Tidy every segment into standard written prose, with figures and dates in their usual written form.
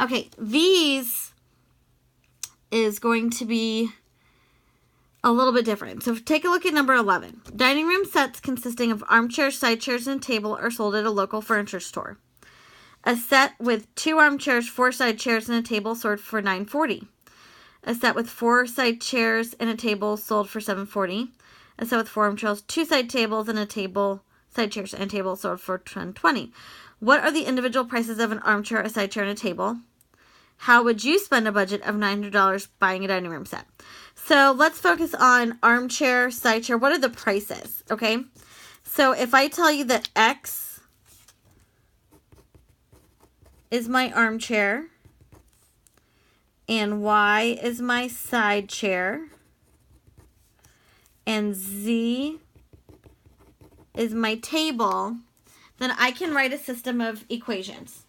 Okay, these is going to be a little bit different. So take a look at number 11. Dining room sets consisting of armchairs, side chairs, and a table are sold at a local furniture store. A set with 2 armchairs, 4 side chairs, and a table sold for $9.40. A set with 4 side chairs and a table sold for $7.40. A set with 4 armchairs, 2 side tables, and a table, side chairs, and a table sold for $10.20. What are the individual prices of an armchair, a side chair, and a table? How would you spend a budget of $900 buying a dining room set? So let's focus on armchair, side chair. What are the prices? Okay. So if I tell you that X is my armchair and Y is my side chair and Z is my table, then I can write a system of equations.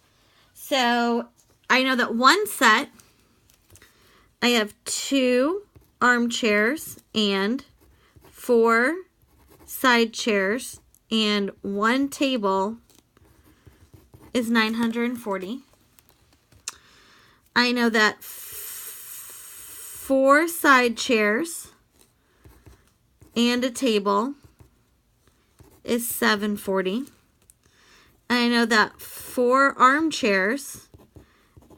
So I know that one set, I have 2 armchairs and 4 side chairs and 1 table is $940. I know that 4 side chairs and a table is $740. I know that 4 armchairs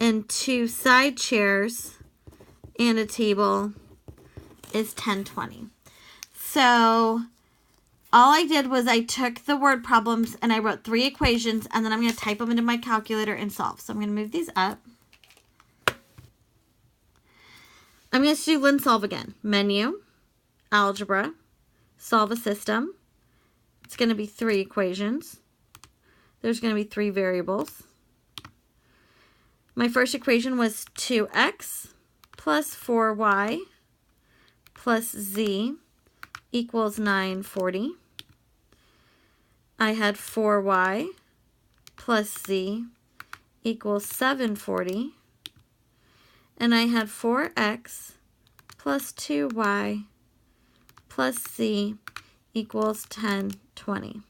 and 2 side chairs and a table is $10.20. So all I did was I took the word problems and I wrote 3 equations, and then I'm going to type them into my calculator and solve. So I'm going to move these up. I'm going to do Lin Solve again. Menu, algebra, solve a system. It's going to be 3 equations. There's going to be 3 variables. My first equation was 2x plus 4y plus z equals 940. I had 4y plus z equals 740. And I had 4x plus 2y plus z equals 1020.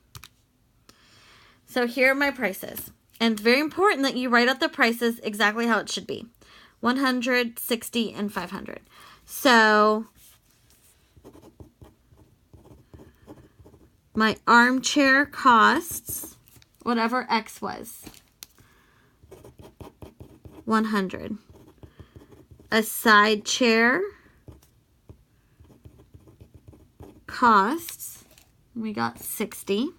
So here are my prices. And it's very important that you write out the prices exactly how it should be. 100, 60, and 500. So my armchair costs whatever X was, 100. A side chair costs, we got 60.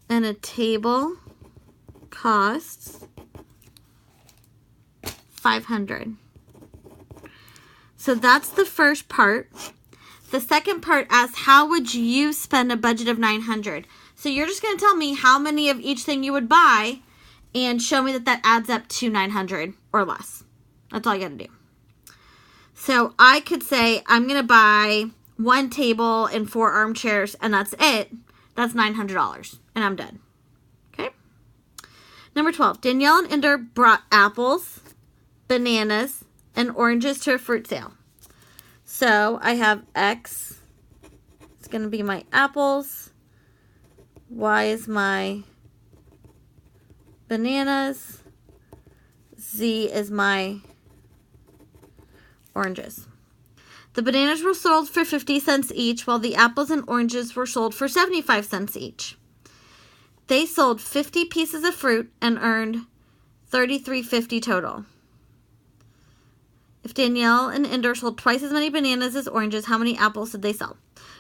And a table costs 500. So that's the first part. The second part asks, how would you spend a budget of 900? So you're just going to tell me how many of each thing you would buy and show me that that adds up to 900 or less. That's all you got to do. So I could say I'm going to buy 1 table and 4 armchairs, and that's it. That's $900, and I'm done. Okay? Number 12. Danielle and Ender brought apples, bananas, and oranges to a fruit sale. So I have X. It's going to be my apples. Y is my bananas. Z is my oranges. The bananas were sold for 50 cents each, while the apples and oranges were sold for 75 cents each. They sold 50 pieces of fruit and earned $33.50 total. If Danielle and Ender sold twice as many bananas as oranges, how many apples did they sell?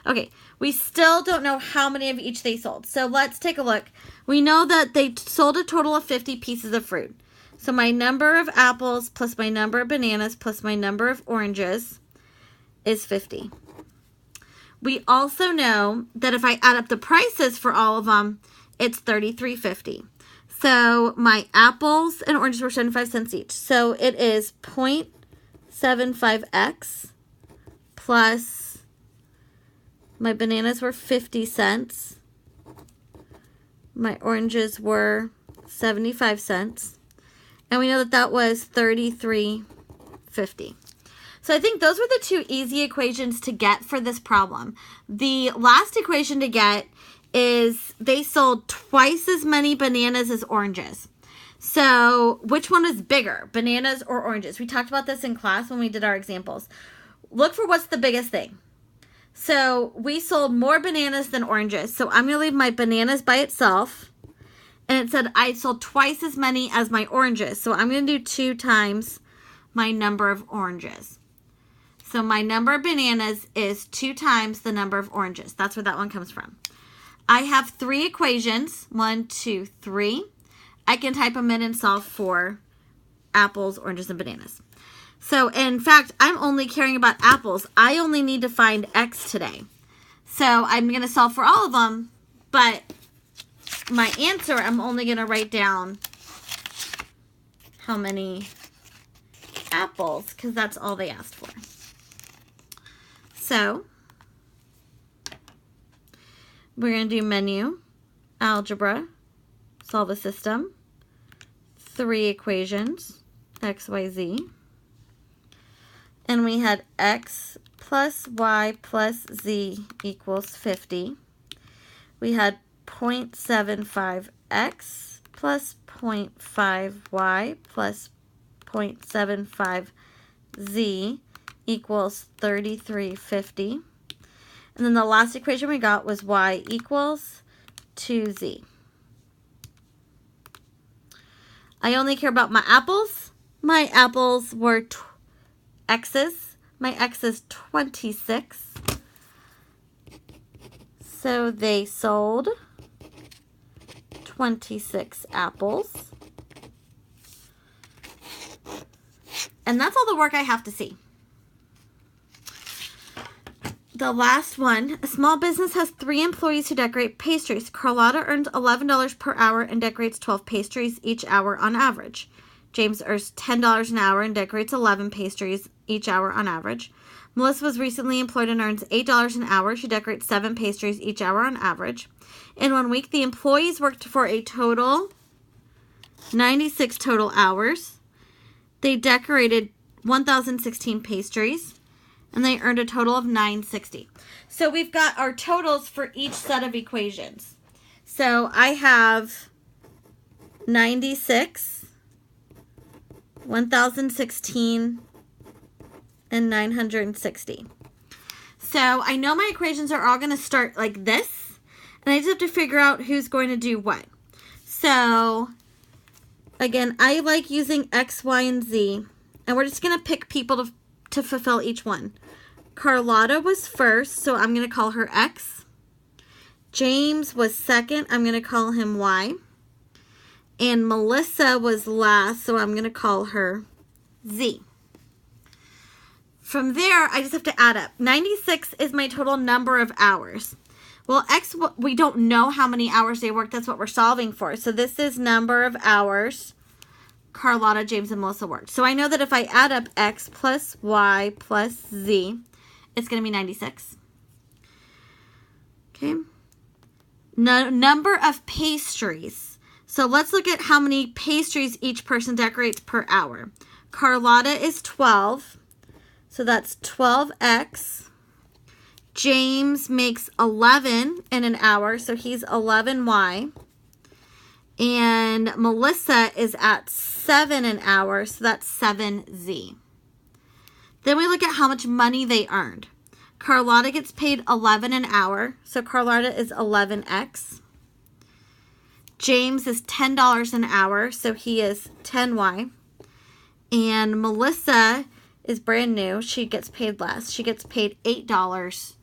Okay, we still don't know how many of each they sold. So let's take a look. We know that they sold a total of 50 pieces of fruit. So my number of apples plus my number of bananas plus my number of oranges is 50. We also know that if I add up the prices for all of them, it's $33.50. So my apples and oranges were 75 cents each. So it is 0.75x plus my bananas were 50 cents. My oranges were 75 cents. And we know that that was $33.50. So I think those were the 2 easy equations to get for this problem. The last equation to get is they sold twice as many bananas as oranges. So which one is bigger, bananas or oranges? We talked about this in class when we did our examples. Look for what's the biggest thing. So we sold more bananas than oranges. So I'm going to leave my bananas by itself. And it said I sold twice as many as my oranges. So I'm going to do 2 times my number of oranges. So my number of bananas is 2 times the number of oranges. That's where that one comes from. I have 3 equations. 1, 2, 3. I can type them in and solve for apples, oranges, and bananas. So, in fact, I'm only caring about apples. I only need to find X today. So, I'm going to solve for all of them, but my answer, I'm only going to write down how many apples, because that's all they asked for. So, we're going to do menu, algebra, solve a system, 3 equations, x, y, z. And we had x plus y plus z equals 50. We had 0.75x plus 0.5y plus 0.75z equals 3350. And then the last equation we got was y equals 2z. I only care about my apples. My apples were x's. My x is 26. So they sold 26 apples. And that's all the work I have to see. The last one, a small business has 3 employees who decorate pastries. Carlotta earns $11 per hour and decorates 12 pastries each hour on average. James earns $10 an hour and decorates 11 pastries each hour on average. Melissa was recently employed and earns $8 an hour. She decorates 7 pastries each hour on average. In 1 week, the employees worked for a total 96 total hours. They decorated 1,016 pastries. And they earned a total of $960. So we've got our totals for each set of equations. So I have 96, 1,016, and 960. So I know my equations are all going to start like this. And I just have to figure out who's going to do what. So again, I like using X, Y, and Z. And we're just going to pick people to fulfill each one. Carlotta was first, so I'm going to call her X. James was second, I'm going to call him Y. And Melissa was last, so I'm going to call her Z. From there, I just have to add up. 96 is my total number of hours. Well, X, we don't know how many hours they worked. That's what we're solving for. So this is number of hours Carlotta, James, and Melissa worked. So I know that if I add up X plus Y plus Z, it's going to be 96. Okay. Number of pastries. So let's look at how many pastries each person decorates per hour. Carlotta is 12. So that's 12X. James makes 11 in an hour. So he's 11Y. And Melissa is at 7 an hour, so that's 7Z. Then we look at how much money they earned. Carlotta gets paid 11 an hour, so Carlotta is 11X. James is $10 an hour, so he is 10Y. And Melissa is brand new. She gets paid less. She gets paid $8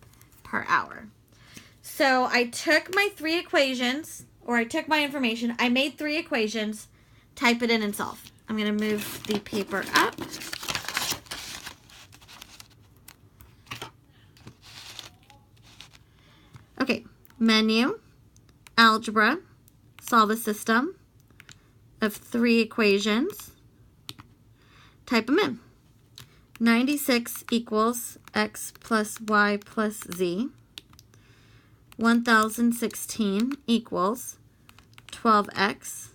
per hour. So I took my 3 equations, or I took my information, I made 3 equations, type it in and solve. I'm going to move the paper up. Okay, menu, algebra, solve a system of 3 equations, type them in. 96 equals x plus y plus z. 1016 equals 12x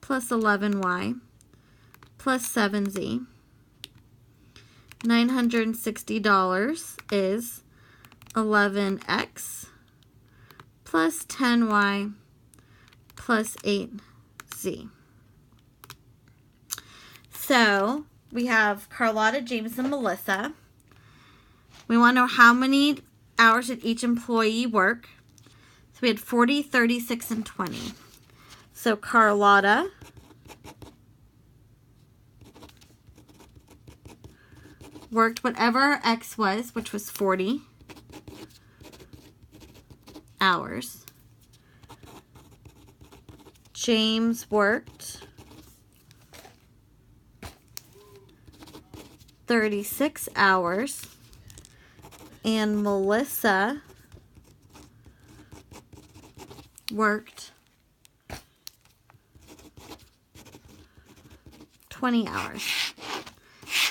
plus 11y plus 7z. $960 is 11x plus 10y plus 8z. So we have Carlotta, James, and Melissa. We want to know how many hours did each employee work. So we had 40, 36, and 20. So Carlotta worked whatever X was, which was 40 hours. James worked 36 hours. And Melissa worked 20 hours.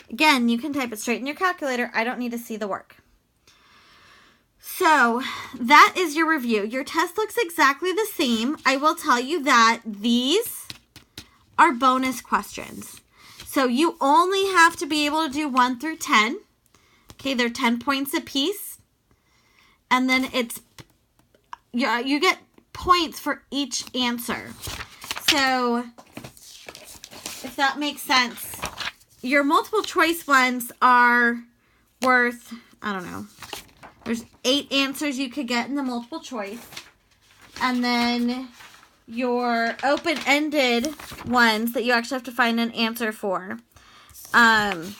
Again, you can type it straight in your calculator. I don't need to see the work. So that is your review. Your test looks exactly the same. I will tell you that these are bonus questions. So you only have to be able to do 1 through 10. Okay, they're 10 points apiece. And then it's, you get points for each answer. So, if that makes sense, your multiple choice ones are worth, I don't know, there's 8 answers you could get in the multiple choice. And then your open-ended ones that you actually have to find an answer for. And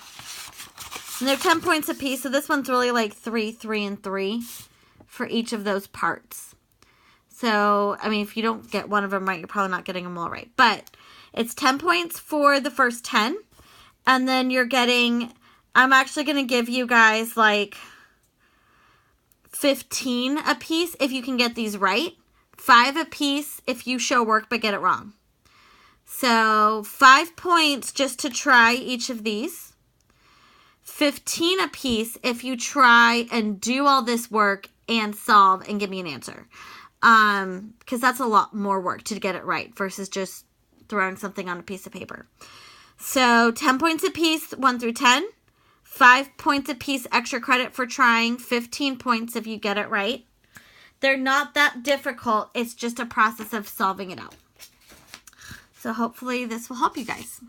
they're 10 points apiece, so this one's really like 3, 3, and 3 for each of those parts. So, I mean, if you don't get one of them right, you're probably not getting them all right. But it's 10 points for the first 10. And then you're getting, I'm actually going to give you guys like 15 apiece if you can get these right. 5 apiece if you show work but get it wrong. So 5 points just to try each of these. 15 apiece if you try and do all this work and solve and give me an answer. Because that's a lot more work to get it right versus just throwing something on a piece of paper. So 10 points apiece, 1 through 10. 5 points apiece extra credit for trying. 15 points if you get it right. They're not that difficult. It's just a process of solving it out. So hopefully this will help you guys.